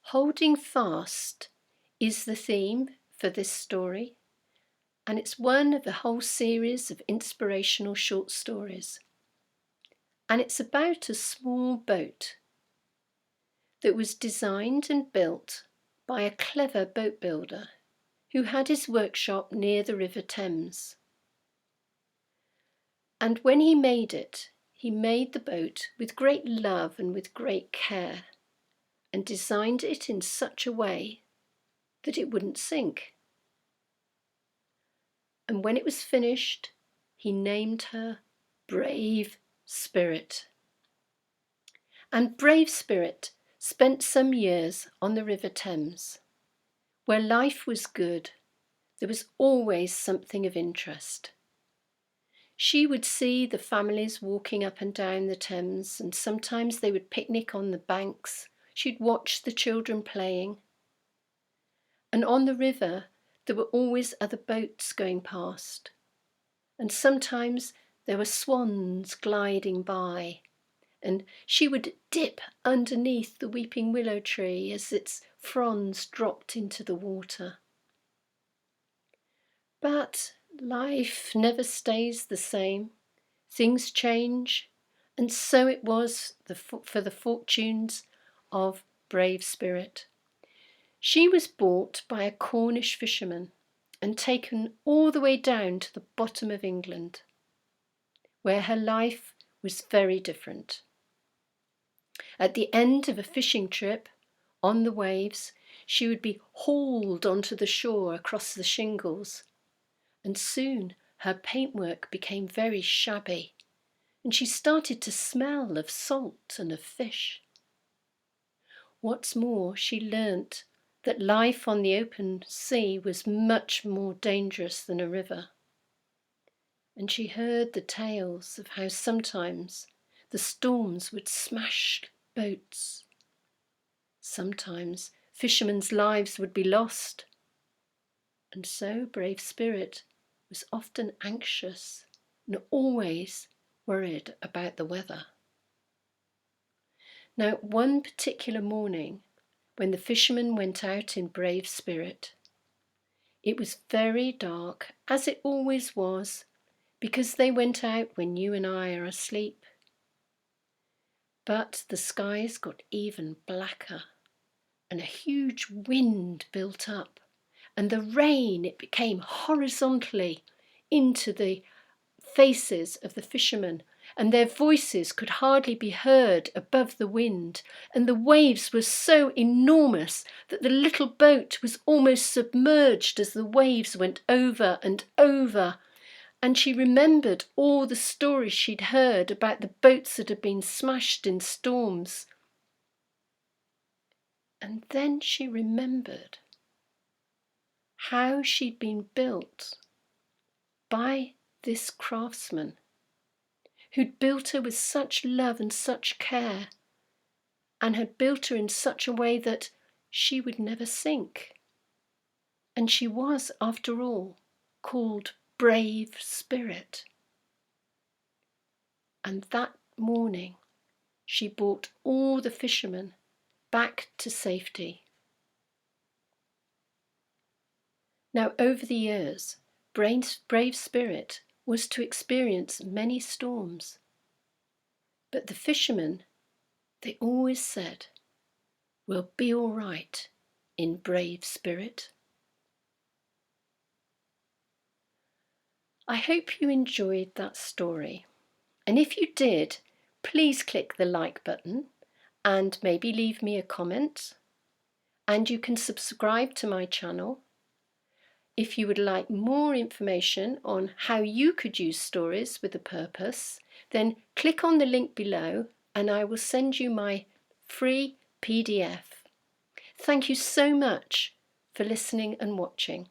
Holding fast is the theme for this story, and it's one of a whole series of inspirational short stories. And it's about a small boat that was designed and built by a clever boat builder who had his workshop near the River Thames. And when he made the boat with great love and with great care, and designed it in such a way that it wouldn't sink. And when it was finished, he named her Brave Spirit. And Brave Spirit spent some years on the River Thames, where life was good. There was always something of interest. She would see the families walking up and down the Thames, and sometimes they would picnic on the banks. She'd watch the children playing. And on the river, there were always other boats going past. And sometimes there were swans gliding by. And she would dip underneath the weeping willow tree as its fronds dropped into the water. But life never stays the same. Things change, and so it was for the fortunes of Brave Spirit. She was bought by a Cornish fisherman and taken all the way down to the bottom of England, where her life was very different. At the end of a fishing trip, on the waves, she would be hauled onto the shore across the shingles, and soon her paintwork became very shabby, and she started to smell of salt and of fish. What's more, she learnt that life on the open sea was much more dangerous than a river. And she heard the tales of how sometimes the storms would smash boats. Sometimes fishermen's lives would be lost. And so Brave Spirit was often anxious and always worried about the weather. Now, one particular morning, when the fisherman went out in Brave Spirit, it was very dark, as it always was, because they went out when you and I are asleep. But the skies got even blacker, and a huge wind built up, and the rain, it became horizontally into the faces of the fishermen, and their voices could hardly be heard above the wind, and the waves were so enormous that the little boat was almost submerged as the waves went over and over. And she remembered all the stories she'd heard about the boats that had been smashed in storms. And then she remembered how she'd been built by this craftsman who'd built her with such love and such care, and had built her in such a way that she would never sink. And she was, after all, called Brave Spirit. And that morning, she brought all the fishermen back to safety. Now, over the years, Brave Spirit was to experience many storms. But the fishermen, they always said, "We'll be all right in Brave Spirit." I hope you enjoyed that story. And if you did, please click the like button and maybe leave me a comment. And you can subscribe to my channel. If you would like more information on how you could use stories with a purpose, then click on the link below and I will send you my free PDF. Thank you so much for listening and watching.